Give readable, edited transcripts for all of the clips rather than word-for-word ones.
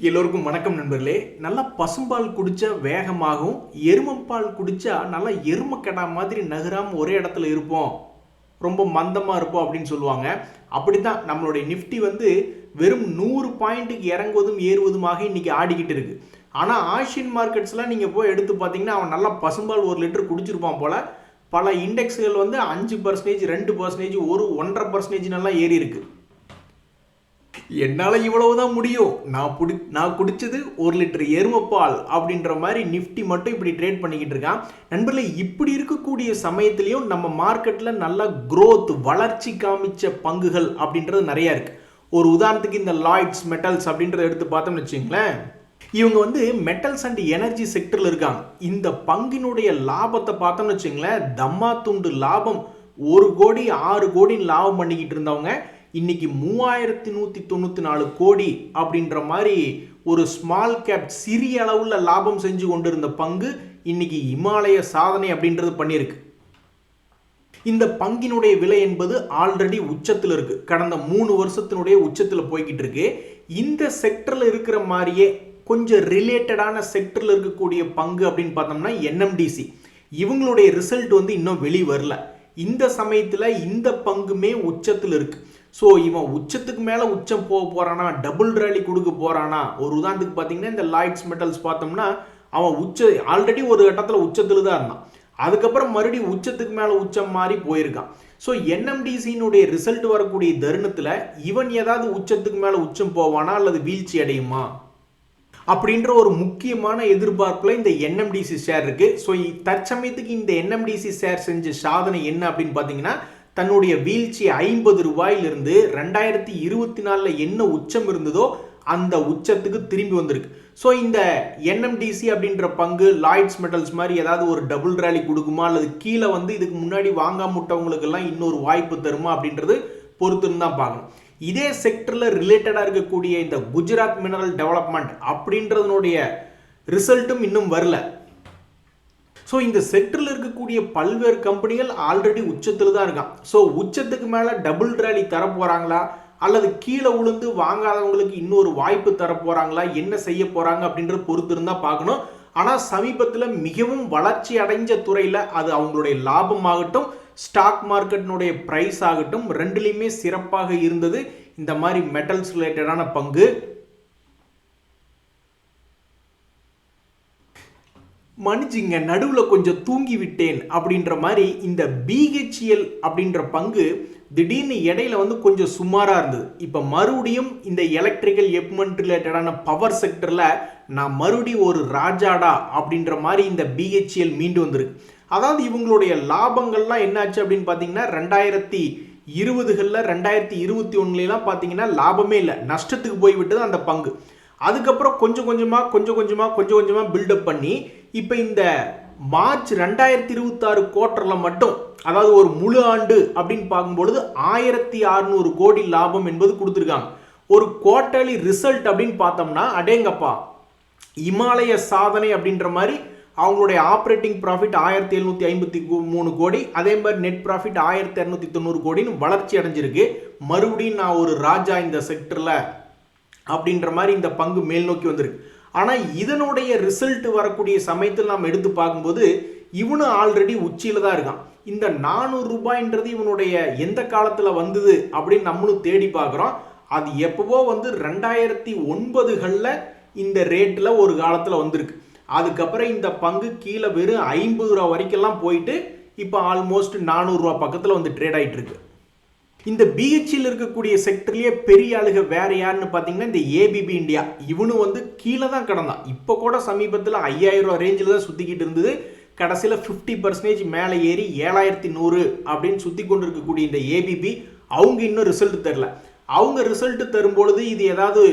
எல்லோருக்கும் வணக்கம் நண்பர்களே. நல்லா பசும்பால் குடிச்சா வேகமாகும், எருமைப்பால் குடிச்சா நல்லா எருமைக்கடா மாதிரி நகராம ஒரே இடத்துல இருப்போம், ரொம்ப மந்தமா இருப்போம் அப்படின்னு சொல்லுவாங்க. அப்படித்தான் நம்மளுடைய நிஃப்டி வெறும் 100 பாயிண்ட்டுக்கு இறங்குவதும் ஏறுவதுமாக இன்னைக்கு ஆடிக்கிட்டு இருக்கு. ஆனால் ஆசியன் மார்க்கெட்ஸ்லாம் நீங்கள் போய் எடுத்து பார்த்தீங்கன்னா அவன் நல்லா பசும்பால் 1 லிட்டர் குடிச்சிருப்பான் போல. பல இண்டெக்ஸ்கள் 5%, 2%, 1.5% நல்லா ஏறி இருக்கு. என்னால் இவ்வளவுதான் முடியும், நான் குடிச்சது 1 லிட்டர் எருமைப்பால் அப்படின்ற மாதிரி நிஃப்டி மட்டும் இப்படி ட்ரேட் பண்ணிக்கிட்டு இருக்கான். நண்பர்களே, இப்படி இருக்கக்கூடிய சமயத்திலையும் நம்ம மார்க்கெட்டில் நல்ல க்ரோத் வளர்ச்சி காமிச்ச பங்குகள் அப்படின்றது நிறையா இருக்கு. ஒரு உதாரணத்துக்கு இந்த லாய்ட்ஸ் மெட்டல்ஸ் அப்படின்றத எடுத்து பார்த்தோம்னு வச்சுங்களேன். இவங்க மெட்டல்ஸ் அண்ட் எனர்ஜி செக்டரில் இருக்காங்க. இந்த பங்கினுடைய லாபத்தை பார்த்தோம்னு வச்சுங்களேன், தம்மா துண்டு லாபம் 1 கோடி 6 கோடின்னு லாபம் பண்ணிக்கிட்டு இருந்தவங்க இன்னைக்கு 3194 கோடி அப்படின்ற மாதிரி ஒரு ஸ்மால் கேப் சிறிய அளவுல லாபம் செஞ்சு கொண்டிருந்த பங்கு இன்னைக்கு இமாலய சாதனை அப்படின்றது பண்ணியிருக்கு. இந்த பங்கினுடைய விலை என்பது ஆல்ரெடி உச்சத்தில் இருக்கு. கடந்த 3 வருஷத்தினுடைய உச்சத்தில் போய்கிட்டு இருக்கு. இந்த செக்டர்ல இருக்கிற மாதிரியே கொஞ்சம் ரிலேட்டடான செக்டர்ல இருக்கக்கூடிய பங்கு அப்படின்னு பார்த்தோம்னா என்எம்டிசி. இவங்களுடைய ரிசல்ட் இன்னும் வெளி வரல. இந்த சமயத்தில் இந்த பங்குமே உச்சத்தில் இருக்கு. ஸோ இவன் உச்சத்துக்கு மேலே உச்சம் போக போகிறானா, டபுள் ரேலி கொடுக்க போகிறானா? ஒரு உதாரணத்துக்கு பார்த்தீங்கன்னா இந்த லாய்ட்ஸ் மெட்டல்ஸ் பார்த்தோம்னா அவன் ஆல்ரெடி ஒரு கட்டத்தில் உச்சத்தில் தான் இருந்தான். அதுக்கப்புறம் மறுபடியும் உச்சத்துக்கு மேலே உச்சம் மாறி போயிருக்கான். ஸோ என்எம்டிசியினுடைய ரிசல்ட் வரக்கூடிய தருணத்தில் இவன் ஏதாவது உச்சத்துக்கு மேலே உச்சம் போவானா அல்லது வீழ்ச்சி அடையுமா அப்படின்ற ஒரு முக்கியமான எதிர்பார்ப்பில் இந்த என்எம்டிசி ஷேர் இருக்கு. ஸோ தற்சமயத்துக்கு இந்த என்எம்டிசி ஷேர் செஞ்ச சாதனை என்ன அப்படின்னு பார்த்தீங்கன்னா, தன்னுடைய வீழ்ச்சி 50 ரூபாயிலிருந்து 2024 என்ன உச்சம் இருந்ததோ அந்த உச்சத்துக்கு திரும்பி வந்திருக்கு. ஸோ இந்த என்எம்டிசி அப்படின்ற பங்கு லாய்ட்ஸ் மெட்டல்ஸ் மாதிரி ஏதாவது ஒரு டபுள் ரேலி கொடுக்குமா அல்லது கீழே இதுக்கு முன்னாடி வாங்காம விட்டவங்களுக்கெல்லாம் இன்னொரு வாய்ப்பு தருமா அப்படின்றது பொறுத்துன்னு தான் பார்க்கணும். இதே செக்டரில் ரிலேட்டடாக இருக்கக்கூடிய இந்த குஜராத் மினரல் டெவலப்மெண்ட் அப்படின்றதனுடைய ரிசல்ட்டும் இன்னும் வரல. ஸோ இந்த செக்டரில் இருக்கக்கூடிய பல்வேறு கம்பெனிகள் ஆல்ரெடி உச்சத்தில் தான் இருக்கான். ஸோ உச்சத்துக்கு மேலே டபுள் ரேலி தரப்போகிறாங்களா அல்லது கீழே உளுந்து வாங்காதவங்களுக்கு இன்னொரு வாய்ப்பு தரப்போகிறாங்களா, என்ன செய்ய போகிறாங்க அப்படின்றது பொறுத்து இருந்தால் பார்க்கணும். ஆனால் சமீபத்தில் மிகவும் வளர்ச்சி அடைஞ்ச துறையில் அது அவங்களுடைய லாபமாகட்டும் ஸ்டாக் மார்க்கெட்டினுடைய ப்ரைஸ் ஆகட்டும் ரெண்டுலேயுமே சிறப்பாக இருந்தது இந்த மாதிரி மெட்டல்ஸ் ரிலேட்டடான பங்கு. மன்னிச்சிங்க, நடுவில் கொஞ்சம் தூங்கி விட்டேன் அப்படின்ற மாதிரி இந்த பிஹெச்எல் அப்படின்ற பங்கு திடீர்னு இடையில கொஞ்சம் சுமாராக இருந்தது. இப்போ மறுபடியும் இந்த எலக்ட்ரிக்கல் எக்யூப்மெண்ட் ரிலேட்டடான பவர் செக்டரில் நான் மறுபடியும் ஒரு ராஜாடா அப்படின்ற மாதிரி இந்த பிஹெச்எல் மீண்டு வந்திருக்கு. அதாவது இவங்களுடைய லாபங்கள்லாம் என்னாச்சு அப்படின்னு பார்த்தீங்கன்னா 2020களில் 2021 பார்த்தீங்கன்னா லாபமே இல்லை, நஷ்டத்துக்கு போய்விட்டது அந்த பங்கு. அதுக்கப்புறம் கொஞ்சம் கொஞ்சமாக பில்டப் பண்ணி இப்போ இந்த மார்ச் 2026 குவார்ட்டரில் மட்டும், அதாவது ஒரு முழு ஆண்டு அப்படின்னு பார்க்கும்பொழுது 1600 கோடி லாபம் என்பது கொடுத்துருக்காங்க. ஒரு குவார்ட்டர்லி ரிசல்ட் அப்படின்னு பார்த்தோம்னா அடேங்கப்பா இமாலய சாதனை அப்படின்ற மாதிரி அவங்களுடைய ஆப்ரேட்டிங் ப்ராஃபிட் 1753 கோடி, அதே மாதிரி நெட் ப்ராஃபிட் 1290 கோடின்னு வளர்ச்சி அடைஞ்சிருக்கு. மறுபடியும் நான் ஒரு ராஜா இந்த செக்டரில் அப்படின்ற மாதிரி இந்த பங்கு மேல் நோக்கி வந்திருக்கு. ஆனால் இதனுடைய ரிசல்ட் வரக்கூடிய சமயத்தில் நாம் எடுத்து பார்க்கும்போது இவனும் ஆல்ரெடி உச்சியில் தான் இருக்கான். இந்த 400 ரூபாய்ன்றது இவனுடைய எந்த காலத்தில் வந்தது அப்படின்னு நம்மளும் தேடி பார்க்குறோம். அது எப்பவோ 2009களில் இந்த ரேட்டில் ஒரு காலத்தில் வந்திருக்கு. அதுக்கப்புறம் இந்த பங்கு கீழே வெறும் 50 ரூபா வரைக்கெல்லாம் போயிட்டு இப்போ ஆல்மோஸ்ட் 400 ரூபா பக்கத்தில் ட்ரேட் ஆகிட்டு இருக்கு. இந்த பிஹெச்சில் இருக்கக்கூடிய செக்டர்லேயே பெரிய ஆளுக வேற யாருன்னு பார்த்தீங்கன்னா இந்த ஏபிபி இந்தியா. இவனும் கீழே தான் கிடந்தான். இப்போ கூட சமீபத்தில் 5000 ரூபா ரேஞ்சில் தான் சுற்றிக்கிட்டு இருந்தது. கடைசியில் 50% மேலே ஏறி 7100 அப்படின்னு சுற்றி கொண்டு இருக்கக்கூடிய இந்த ஏபிபி அவங்க இன்னும் ரிசல்ட் தரல. அவங்க ரிசல்ட் தரும்பொழுது இது ஏதாவது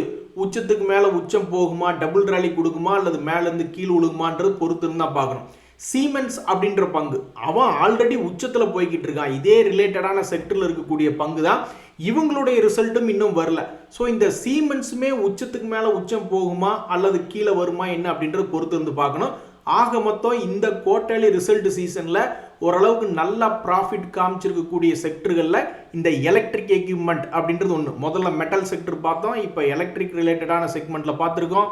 உச்சத்துக்கு மேலே உச்சம் போகுமா, டபுள் ரேலி கொடுக்குமா அல்லது மேலேருந்து கீழே விழுகுமான்றது பொறுத்து இருந்தால் பார்க்கணும். சீமென்ஸ் அப்படின்ற பங்கு அவன் ஆல்ரெடி உச்சத்தில் போய்கிட்டு இருக்கான். இதே ரிலேட்டடான செக்டரில் இருக்கக்கூடிய பங்கு தான். இவங்களுடைய ரிசல்ட்டும் இன்னும் வரல. ஸோ இந்த சீமென்ஸுமே உச்சத்துக்கு மேலே உச்சம் போகுமா அல்லது கீழே வருமா என்ன அப்படின்றது பொறுத்து இருந்து பார்க்கணும். ஆக மொத்தம் இந்த குவார்ட்டர்லி ரிசல்ட் சீசனில் ஓரளவுக்கு நல்லா ப்ராஃபிட் காமிச்சிருக்கக்கூடிய செக்டர்களில் இந்த எலக்ட்ரிக் எக்யூப்மெண்ட் அப்படின்றது ஒன்று. முதல்ல மெட்டல் செக்டர் பார்த்தோம், இப்போ எலக்ட்ரிக் ரிலேட்டடான செக்மெண்ட்டில் பார்த்துருக்கோம்.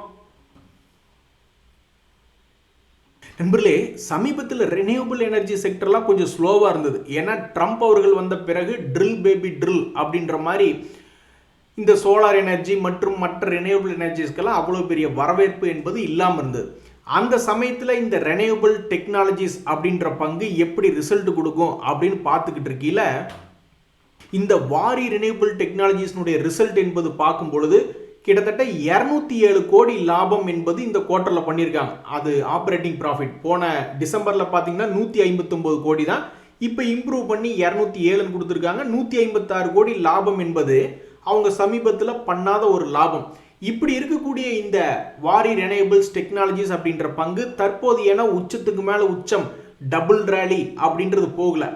நண்பர்களே, சமீபத்தில் ரினியூவபிள் எனர்ஜி செக்டர்லாம் கொஞ்சம் ஸ்லோவாக இருந்தது. ஏன்னா ட்ரம்ப் அவர்கள் வந்த பிறகு ட்ரில் பேபி ட்ரில் அப்படின்ற மாதிரி இந்த சோலார் எனர்ஜி மற்றும் மற்ற ரினியூவபிள் எனர்ஜிஸ்க்கெல்லாம் அவ்வளோ பெரிய வரவேற்பு என்பது இல்லாமல் இருந்தது. அந்த சமயத்தில் இந்த ரெனியூவபிள் டெக்னாலஜிஸ் அப்படின்ற பங்கு எப்படி ரிசல்ட் கொடுக்கும் அப்படின்னு பார்த்துக்கிட்டு இருக்கீல, இந்த வாரி ரினியூவபிள் டெக்னாலஜிஸ்னுடைய ரிசல்ட் என்பது பார்க்கும் பொழுது கிட்டத்தட்ட 207 கோடி லாபம் என்பது இந்த குவார்ட்டரில் பண்ணியிருக்காங்க. அது ஆப்ரேட்டிங் ப்ராஃபிட். போன டிசம்பரில் பார்த்தீங்கன்னா 159 கோடி தான், இப்போ இம்ப்ரூவ் பண்ணி 207 கொடுத்துருக்காங்க. 156 கோடி லாபம் என்பது அவங்க சமீபத்தில் பண்ணாத ஒரு லாபம். இப்படி இருக்கக்கூடிய இந்த வாரி ரெனியூவபிள்ஸ் டெக்னாலஜிஸ் அப்படின்ற பங்கு தற்போது ஏன்னா உச்சத்துக்கு மேலே உச்சம், டபுள் ரேலி அப்படின்றது போகல.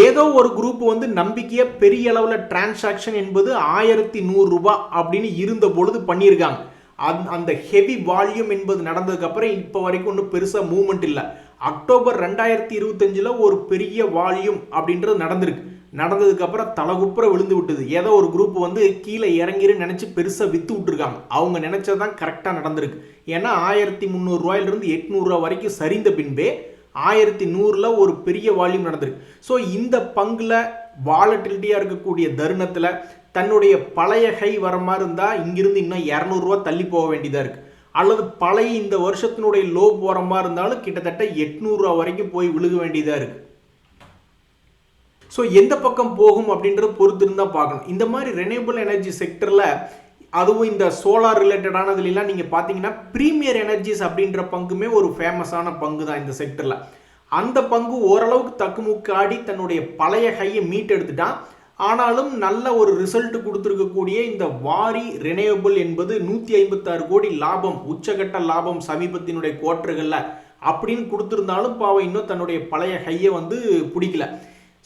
ஏதோ ஒரு குரூப் வந்து நம்பிக்கையை பெரிய அளவில் டிரான்சாக்ஷன் என்பது 1100 ரூபாய் அப்படின்னு இருந்த பொழுது பண்ணியிருக்காங்க. அந்த ஹெவி வால்யூம் என்பது நடந்ததுக்கு அப்புறம் இப்போ வரைக்கும் ஒன்றும் பெருசாக மூவ்மெண்ட் இல்லை. அக்டோபர் 2025 ஒரு பெரிய வால்யூம் அப்படின்றது நடந்ததுக்கு அப்புறம் தலகுப்புற விழுந்து விட்டது. ஏதோ ஒரு குரூப் வந்து கீழே இறங்கிருன்னு நினச்சி பெருசாக விற்று விட்டுருக்காங்க. அவங்க நினச்சதான் கரெக்டாக நடந்திருக்கு. ஏன்னா 1300 ரூபாயிலிருந்து 800 ரூபா வரைக்கும் சரிந்த பின்பே 1100 ஒரு பெரிய வால்யூம் நடந்திருக்கு. ஸோ இந்த பங்குல வாலட்டிலிட்டியாக இருக்கக்கூடிய தருணத்தில் தன்னுடைய பழைய ஹை வர மாதிரி இருந்தால் இங்கிருந்து இன்னும் 200 ரூபா தள்ளி போக வேண்டியதாக இருக்குது. அல்லது பழைய இந்த வருஷத்தினுடைய லோ போகிற மாதிரி இருந்தாலும் கிட்டத்தட்ட 800 ரூபா வரைக்கும் போய் விழுக வேண்டியதாக இருக்குது. ஸோ எந்த பக்கம் போகும் அப்படின்றது பொறுத்து இருந்தால் பார்க்கணும். இந்த மாதிரி ரெனியூவபிள் எனர்ஜி செக்டரில் அதுவும் இந்த சோலார் ரிலேட்டடானதுலாம் நீங்கள் பார்த்தீங்கன்னா ப்ரீமியர் எனர்ஜிஸ் அப்படின்ற பங்குமே ஒரு ஃபேமஸான பங்கு தான் இந்த செக்டரில். அந்த பங்கு ஓரளவுக்கு தக்குமுக்காடி தன்னுடைய பழைய ஹையை மீட் எடுத்துட்டான். ஆனாலும் நல்ல ஒரு ரிசல்ட் கொடுத்துருக்கக்கூடிய இந்த வாரி ரெனியூவபிள் என்பது 156 கோடி லாபம், உச்சகட்ட லாபம் சமீபத்தினுடைய குவார்ட்டர்களில் அப்படின்னு கொடுத்துருந்தாலும் பாவம் இன்னும் தன்னுடைய பழைய ஹையை வந்து பிடிக்கல.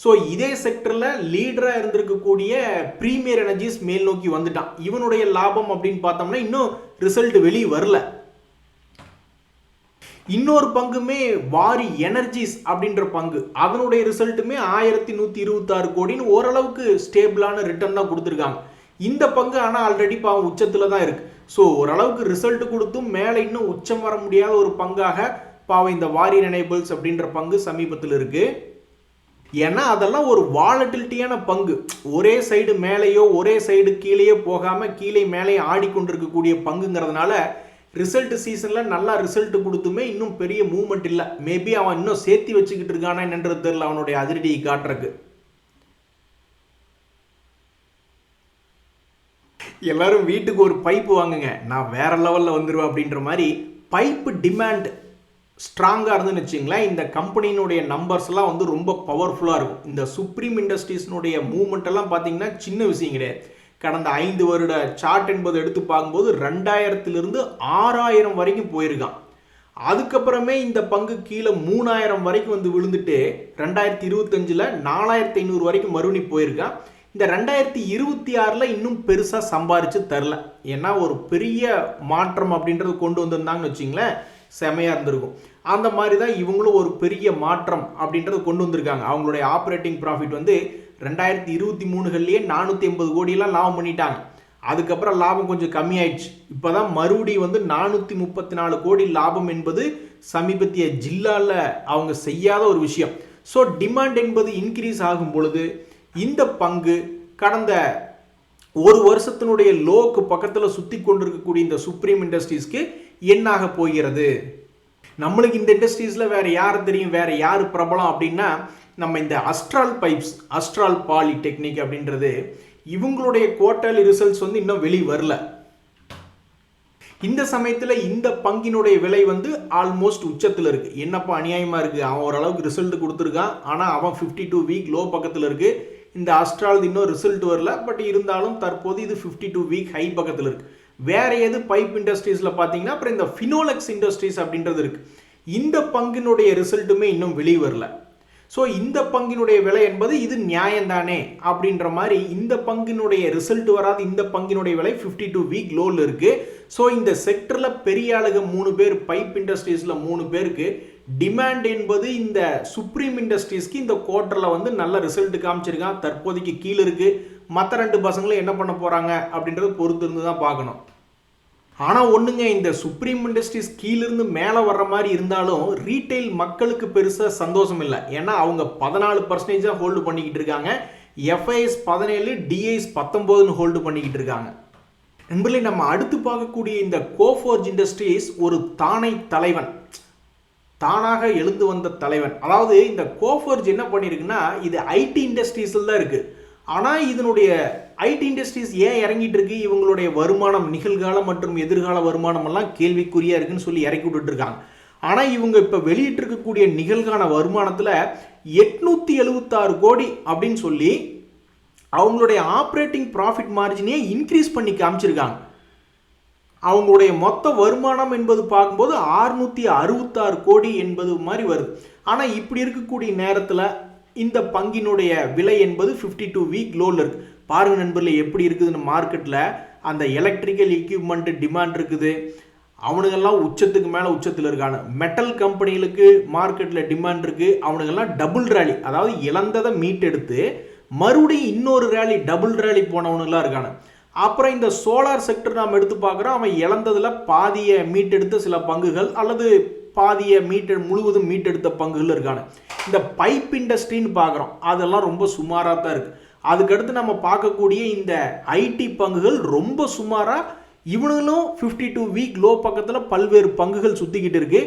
ஸோ இதே செக்டரில் லீடராக இருந்திருக்கக்கூடிய ப்ரீமியர் எனர்ஜிஸ் மேல் நோக்கி வந்துட்டான். இவனுடைய லாபம் அப்படின்னு பார்த்தோம்னா இன்னும் ரிசல்ட் வெளியே வரல. இன்னொரு பங்குமே வாரி எனர்ஜிஸ் அப்படின்ற பங்கு, அதனுடைய ரிசல்ட்டுமே 1126 கோடின்னு ஓரளவுக்கு ஸ்டேபிளான ரிட்டர்ன் தான் கொடுத்துருக்காங்க. இந்த பங்கு ஆனால் ஆல்ரெடி பாவம் உச்சத்தில் தான் இருக்குது. ஸோ ஓரளவுக்கு ரிசல்ட் கொடுத்தும் மேலே இன்னும் உச்சம் வர முடியாத ஒரு பங்காக பாவம் இந்த வாரி ரெனியூவபிள்ஸ் அப்படின்ற பங்கு சமீபத்தில் இருக்குது. ஏன்னா அதெல்லாம் ஒரு வாலட்டிலிட்டியான பங்கு. ஒரே சைடு மேலேயோ ஒரே சைடு கீழேயோ போகாமல் கீழே மேலே ஆடிக்கொண்டிருக்கக்கூடிய பங்குங்கிறதுனால ரிசல்ட் சீசனில் நல்லா ரிசல்ட் கொடுத்துமே இன்னும் பெரிய மூவ்மெண்ட் இல்லை. மேபி அவன் இன்னும் சேர்த்து வச்சுக்கிட்டு இருக்கானா என்னன்றது தெரியல அவனுடைய அதிரடியை காட்டுறக்கு. எல்லாரும் வீட்டுக்கு ஒரு பைப்பு வாங்குங்க, நான் வேற லெவலில் வந்துடுவேன் அப்படின்ற மாதிரி பைப்பு டிமாண்ட் ஸ்ட்ராங்காக இருந்துன்னு வச்சிங்களேன், இந்த கம்பெனியினுடைய நம்பர்ஸ்லாம் வந்து ரொம்ப பவர்ஃபுல்லாக இருக்கும். இந்த சுப்ரீம் இண்டஸ்ட்ரீஸ்னுடைய மூவ்மெண்ட் எல்லாம் பார்த்தீங்கன்னா சின்ன விஷயம் கிடையாது. கடந்த 5 வருட சார்ட் என்பது எடுத்து பார்க்கும்போது 2000 6000 வரைக்கும் போயிருக்கான். அதுக்கப்புறமே இந்த பங்கு கீழே 3000 வரைக்கும் வந்து விழுந்துட்டு 2025 4500 வரைக்கும் மறுபடி போயிருக்கான். இந்த 2026 இன்னும் பெருசாக சம்பாரிச்சு தரல. ஏன்னா ஒரு பெரிய மாற்றம் அப்படின்றது கொண்டு வந்திருந்தாங்கன்னு வச்சிங்களேன், செமையாக இருந்திருக்கும். அந்த மாதிரி தான் இவங்களும் ஒரு பெரிய மாற்றம் அப்படின்றது கொண்டு வந்திருக்காங்க. அவங்களுடைய ஆப்ரேட்டிங் ப்ராஃபிட் வந்து 2023 480 கோடியெல்லாம் லாபம் பண்ணிட்டாங்க. அதுக்கப்புறம் லாபம் கொஞ்சம் கம்மியாயிடுச்சு. இப்போ தான் மறுபடியும் வந்து 434 கோடி லாபம் என்பது சமீபத்திய ஜில்லாவில் அவங்க செய்யாத ஒரு விஷயம். ஸோ டிமாண்ட் என்பது இன்க்ரீஸ் ஆகும் பொழுது இந்த பங்கு கடந்த ஒரு வருஷத்தினுடைய லோக்கு பக்கத்தில் சுற்றி கொண்டிருக்கக்கூடிய இந்த சுப்ரீம் இண்டஸ்ட்ரீஸ்க்கு என்னாக போகிறது? நம்மளுக்கு இந்த இண்டஸ்ட்ரீஸில் வேறு யார் தெரியும், வேறு யார் பிரபலம் அப்படின்னா நம்ம இந்த அஸ்ட்ரால் பைப்ஸ், அஸ்ட்ரால் பாலிடெக்னிக் அப்படின்றது இவங்களுடைய குவார்ட்டர்லி ரிசல்ட்ஸ் வந்து இன்னும் வெளியே வரல. இந்த சமயத்தில் இந்த பங்கினுடைய விலை வந்து ஆல்மோஸ்ட் உச்சத்தில் இருக்குது. என்னப்பா அநியாயமாக இருக்குது, அவன் ஓரளவுக்கு ரிசல்ட் கொடுத்துருக்கான், ஆனால் அவன் 52 வீக் லோ பக்கத்தில் இருக்குது. இந்த அஸ்ட்ரால் இன்னும் ரிசல்ட் வரல, பட் இருந்தாலும் தற்போது இது 52 வீக் ஹை பக்கத்தில் இருக்குது. வேற எது பைப் இண்டஸ்ட்ரீஸில் பார்த்தீங்கன்னா அப்புறம் இந்த ஃபினோலெக்ஸ் இண்டஸ்ட்ரீஸ் அப்படின்றது இருக்குது. இந்த பங்கினுடைய ரிசல்ட்டுமே இன்னும் வெளியே வரல. ஸோ இந்த பங்கினுடைய விலை என்பது இது நியாயம்தானே அப்படின்ற மாதிரி இந்த பங்கினுடைய ரிசல்ட் வராது. இந்த பங்கினுடைய விலை 52 வீக் லோவில் இருக்குது. ஸோ இந்த செக்டரில் பெரிய ஆளுக 3 பேர், பைப் இண்டஸ்ட்ரீஸில் 3 பேருக்கு டிமாண்ட் என்பது இந்த சுப்ரீம் இண்டஸ்ட்ரீஸ்க்கு இந்த குவார்ட்டரில் வந்து நல்ல ரிசல்ட் காமிச்சிருக்கான். தற்போதைக்கு கீழே இருக்குது. மற்ற 2 பசங்களும் என்ன பண்ண போகிறாங்க அப்படின்றது பொறுத்து இருந்து தான் பார்க்கணும். ஆனால் ஒன்றுங்க, இந்த சுப்ரீம் இண்டஸ்ட்ரீஸ் கீழிருந்து மேலே வர்ற மாதிரி இருந்தாலும் ரீட்டைல் மக்களுக்கு பெருசாக சந்தோஷம் இல்லை. ஏன்னா அவங்க 14% ஹோல்டு பண்ணிக்கிட்டு இருக்காங்க. எஃப்ஐஎஸ் 17, டிஐஎஸ் 19 ஹோல்டு பண்ணிக்கிட்டு இருக்காங்க. நண்பர்களே, நம்ம அடுத்து பார்க்கக்கூடிய இந்த கோஃபோர்ஜ் இண்டஸ்ட்ரீஸ் ஒரு தலைவன், தானாக எழுந்து வந்த தலைவன். அதாவது இந்த கோஃபோர்ஜ் என்ன பண்ணியிருக்குன்னா, இது ஐடி இண்டஸ்ட்ரீஸில் தான் இருக்குது. ஆனால் இதனுடைய ஐடி இண்டஸ்ட்ரீஸ் ஏன் இறங்கிட்டு இருக்கு, இவங்களுடைய வருமானம் நிகழ்கால மற்றும் எதிர்கால வருமானம் எல்லாம் கேள்விக்குறியா இருக்குன்னு சொல்லி இறக்கி விட்டுட்டு இருக்காங்க. ஆனால் இவங்க இப்போ வெளியிட்டிருக்கக்கூடிய நிகழ்கால வருமானத்தில் 876 கோடி அப்படின்னு சொல்லி அவங்களுடைய ஆப்ரேட்டிங் ப்ராஃபிட் மார்ஜினே இன்க்ரீஸ் பண்ணி காமிச்சிருக்காங்க. அவங்களுடைய மொத்த வருமானம் என்பது பார்க்கும்போது 666 கோடி என்பது மாதிரி வருது. ஆனால் இப்படி இருக்கக்கூடிய நேரத்தில் இந்த பங்கினுடைய விலை என்பது 52 வீக் லோவில் இருக்குது. பாருங்கள் நண்பர்களே, எப்படி இருக்குதுன்னு மார்க்கெட்டில் அந்த எலக்ட்ரிக்கல் எக்யூப்மெண்ட் டிமாண்ட் இருக்குது. அவனுங்கெல்லாம் உச்சத்துக்கு மேலே உச்சத்தில் இருக்கானு. மெட்டல் கம்பெனிகளுக்கு மார்க்கெட்டில் டிமாண்ட் இருக்குது. அவனுங்கெல்லாம் டபுள் ரேலி, அதாவது இழந்ததை மீட் எடுத்து மறுபடியும் இன்னொரு ரேலி டபுள் ரேலி போனவனுங்களாம் இருக்கானு. அப்புறம் இந்த சோலார் செக்டர் நாம் எடுத்து பார்க்குறோம். அவன் இழந்ததில் பாதியை மீட்டெடுத்த சில பங்குகள் அல்லது பாதியை முழுவதும் மீட்டெடுத்த பங்குகள் இருக்கானு. இந்த பைப் இண்டஸ்ட்ரின்னு பார்க்குறோம், அதெல்லாம் ரொம்ப சுமாராக தான் இருக்குது. அதுக்கடுத்து நம்ம பார்க்கக்கூடிய இந்த ஐடி பங்குகள் ரொம்ப சுமாராக, இவனுங்களும் 52 வீக் லோ பக்கத்தில் பல்வேறு பங்குகள் சுற்றிக்கிட்டு இருக்கு.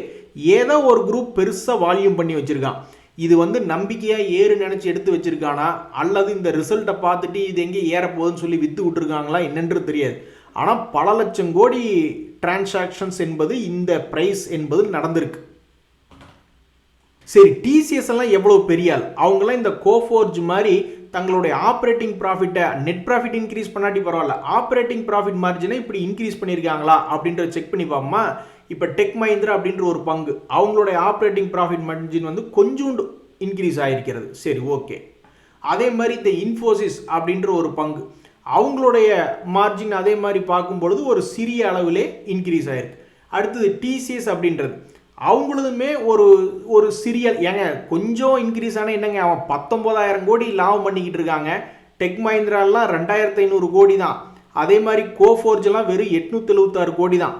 ஏதோ ஒரு குரூப் பெருசாக வால்யூம் பண்ணி வச்சுருக்கான். இது வந்து நம்பிக்கையாக ஏறு நினச்சி எடுத்து வச்சுருக்கானா, அல்லது இந்த ரிசல்ட்டை பார்த்துட்டு இது எங்கே ஏறப்போகுதுன்னு சொல்லி விற்று விட்டுருக்காங்களா என்னென்று தெரியாது. ஆனால் பல லட்சம் கோடி டிரான்சாக்ஷன்ஸ் என்பது இந்த ப்ரைஸ் என்பது நடந்திருக்கு. சரி, டிசிஎஸ் எல்லாம் எவ்வளோ பெரிய ஆள், அவங்களாம் இந்த கோஃபோர்ஜ் மாதிரி தங்களுடைய ஆப்ரேட்டிங் ப்ராஃபிட்டை, நெட் ப்ராஃபிட் இன்க்ரீஸ் பண்ணாட்டி பரவாயில்ல, ஆப்ரேட்டிங் ப்ராஃபிட் மார்ஜினை இப்படி இன்க்ரீஸ் பண்ணியிருக்காங்களா அப்படின்றத செக் பண்ணி பார்ப்போமா. இப்போ டெக் மஹிந்திரா அப்படின்ற ஒரு பங்கு, அவங்களுடைய ஆப்ரேட்டிங் ப்ராஃபிட் மார்ஜின் வந்து கொஞ்சோண்டு இன்க்ரீஸ் ஆகிருக்கிறது. சரி, ஓகே. அதே மாதிரி இந்த இன்ஃபோசிஸ் அப்படின்ற ஒரு பங்கு, அவங்களுடைய மார்ஜின் அதே மாதிரி பார்க்கும்பொழுது ஒரு சிறிய அளவிலே இன்க்ரீஸ் ஆகிருக்கு. அடுத்தது டிசிஎஸ் அப்படின்றது, அவங்களுதுமே ஒரு சிறிய, ஏங்க கொஞ்சம் இன்க்ரீஸ் ஆனால் என்னங்க, அவன் 19,000 கோடி லாபம் பண்ணிக்கிட்டு இருக்காங்க. டெக் மஹிந்திராலாம் 2,500 கோடி தான். அதே மாதிரி கோஃபோர்ஜெல்லாம் வெறும் 876 கோடி தான்.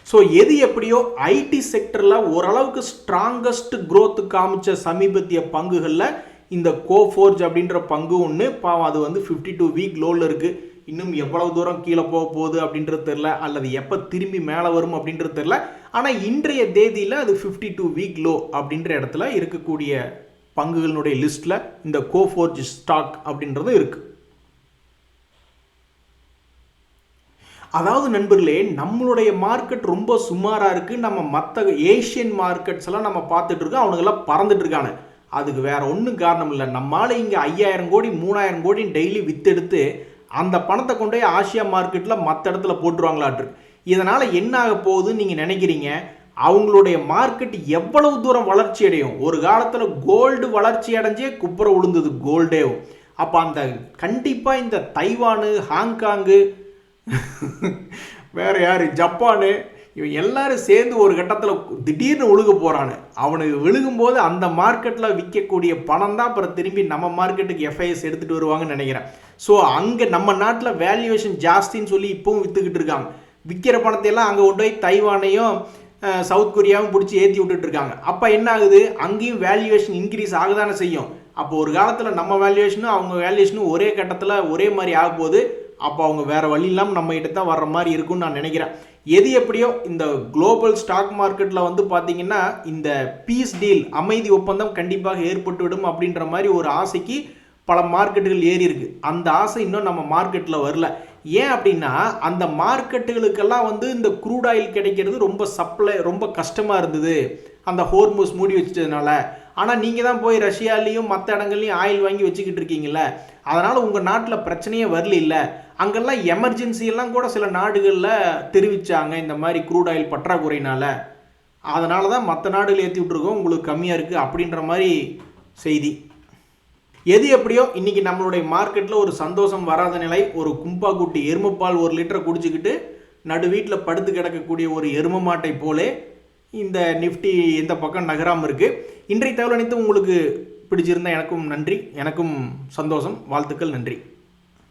ஸோ எது எப்படியோ ஐடி செக்டரில் ஓரளவுக்கு ஸ்ட்ராங்கஸ்ட் க்ரோத் காமிச்ச சமீபத்திய பங்குகளில் இந்த கோஃபோர்ஜ் அப்படின்ற பங்கு ஒன்று. பாவம், அது வந்து 52 வீக் லோவில் இருக்குது. இன்னும் எவ்வளவு தூரம் கீழே போக போகுது அப்படின்றது தெரில, அல்லது எப்போ திரும்பி மேலே வரும் அப்படின்றது தெரில. ஆனால் இன்றைய தேதியில் அது 52 வீக் லோ அப்படின்ற இடத்துல இருக்கக்கூடிய பங்குகளினுடைய லிஸ்ட்டில் இந்த கோஃபோர்ஜ் ஸ்டாக் அப்படின்றது இருக்குது. அதாவது நண்பர்களே, நம்மளுடைய மார்க்கெட் ரொம்ப சுமாராக இருக்குது. நம்ம மற்ற ஏஷியன் மார்க்கெட்ஸ் எல்லாம் நம்ம பார்த்துட்டு இருக்கோம், அவனுங்கெல்லாம் பறந்துட்டு இருக்காங்க. அதுக்கு வேற ஒன்றும் காரணம் இல்லை. நம்மளால இங்கே 5,000 கோடி 3,000 கோடி டெய்லி வித்தெடுத்து அந்த பணத்தை கொண்டு போய் ஆசியா மார்க்கெட்டில் மற்ற இடத்துல போட்டுருவாங்களாட்டு. இதனால் என்ன ஆக போகுதுன்னு நீங்கள் நினைக்கிறீங்க? அவங்களுடைய மார்க்கெட் எவ்வளவு தூரம் வளர்ச்சி அடையும்? ஒரு காலத்தில் கோல்டு வளர்ச்சி அடைஞ்சே குப்புற விழுந்தது கோல்டேவும். அப்போ அந்த கண்டிப்பாக இந்த தைவானு, ஹாங்காங்கு, வேற யார், ஜப்பானு, இவன் எல்லாரும் சேர்ந்து ஒரு கட்டத்தில் திடீர்னு விழுக போகிறானு. அவனுக்கு விழுகும்போது அந்த மார்க்கெட்டில் விற்கக்கூடிய பணம் தான் அப்புறம் திரும்பி நம்ம மார்க்கெட்டுக்கு எஃப்ஐஎஸ் எடுத்துகிட்டு வருவாங்கன்னு நினைக்கிறேன். ஸோ அங்கே நம்ம நாட்டில் வேல்யூவேஷன் ஜாஸ்தின்னு சொல்லி இப்போவும் விற்றுக்கிட்டு இருக்காங்க. விற்கிற பணத்தையெல்லாம் அங்கே கொண்டு போய் தைவானையும் சவுத் கொரியாவும் பிடிச்சி ஏற்றி விட்டுட்டு இருக்காங்க. அப்போ என்ன ஆகுது, அங்கேயும் வேல்யூவேஷன் இன்க்ரீஸ் ஆகுதானே செய்யும். அப்போ ஒரு காலத்தில் நம்ம வேல்யூவேஷனும் அவங்க வேல்யூவேஷனும் ஒரே கட்டத்தில் ஒரே மாதிரி ஆக போகுது. அப்போ அவங்க வேறு வழி இல்லாமல் நம்ம கிட்ட தான் வர்ற மாதிரி இருக்குன்னு நான் நினைக்கிறேன். எது எப்படியோ இந்த குளோபல் ஸ்டாக் மார்க்கெட்டில் வந்து பார்த்தீங்கன்னா இந்த பீஸ் டீல், அமைதி ஒப்பந்தம் கண்டிப்பாக ஏற்பட்டுவிடும் அப்படின்ற மாதிரி ஒரு ஆசைக்கு பல மார்க்கெட்டுகள் ஏறி இருக்கு. அந்த ஆசை இன்னும் நம்ம மார்க்கெட்டில் வரல. ஏன் அப்படின்னா அந்த மார்க்கெட்டுகளுக்கெல்லாம் வந்து இந்த க்ரூட் ஆயில் கிடைக்கிறது ரொம்ப கஷ்டமாக இருந்தது அந்த ஹோர்முஸ் மூடி வச்சதுனால. ஆனால் நீங்கள் தான் போய் ரஷ்யாலேயும் மற்ற இடங்கள்லையும் ஆயில் வாங்கி வச்சுக்கிட்டு இருக்கீங்கள, அதனால் உங்கள் நாட்டில் பிரச்சனையே வரல. இல்லை, அங்கெல்லாம் எமர்ஜென்சியெல்லாம் கூட சில நாடுகளில் தெரிவித்தாங்க இந்த மாதிரி க்ரூட் ஆயில் பற்றாக்குறையினால, அதனால தான் மற்ற நாடுகள் ஏற்றி விட்ருக்கோம், உங்களுக்கு கம்மியாக இருக்குது அப்படின்ற மாதிரி செய்தி. எது எப்படியோ இன்றைக்கி நம்மளுடைய மார்க்கெட்டில் ஒரு சந்தோஷம் வராத நிலை. ஒரு கும்பா குட்டி எருமைப்பால் 1 லிட்டரை குடிச்சிக்கிட்டு நடு வீட்டில் படுத்து கிடக்கக்கூடிய ஒரு எருமை மாட்டை போலே இந்த நிஃப்டி இந்த பக்கம் நகராமல் இருக்குது. இன்றைய தகவல் அனைத்து உங்களுக்கு பிடிச்சிருந்தால் எனக்கும் நன்றி, எனக்கும் சந்தோஷம். வாழ்த்துக்கள், நன்றி.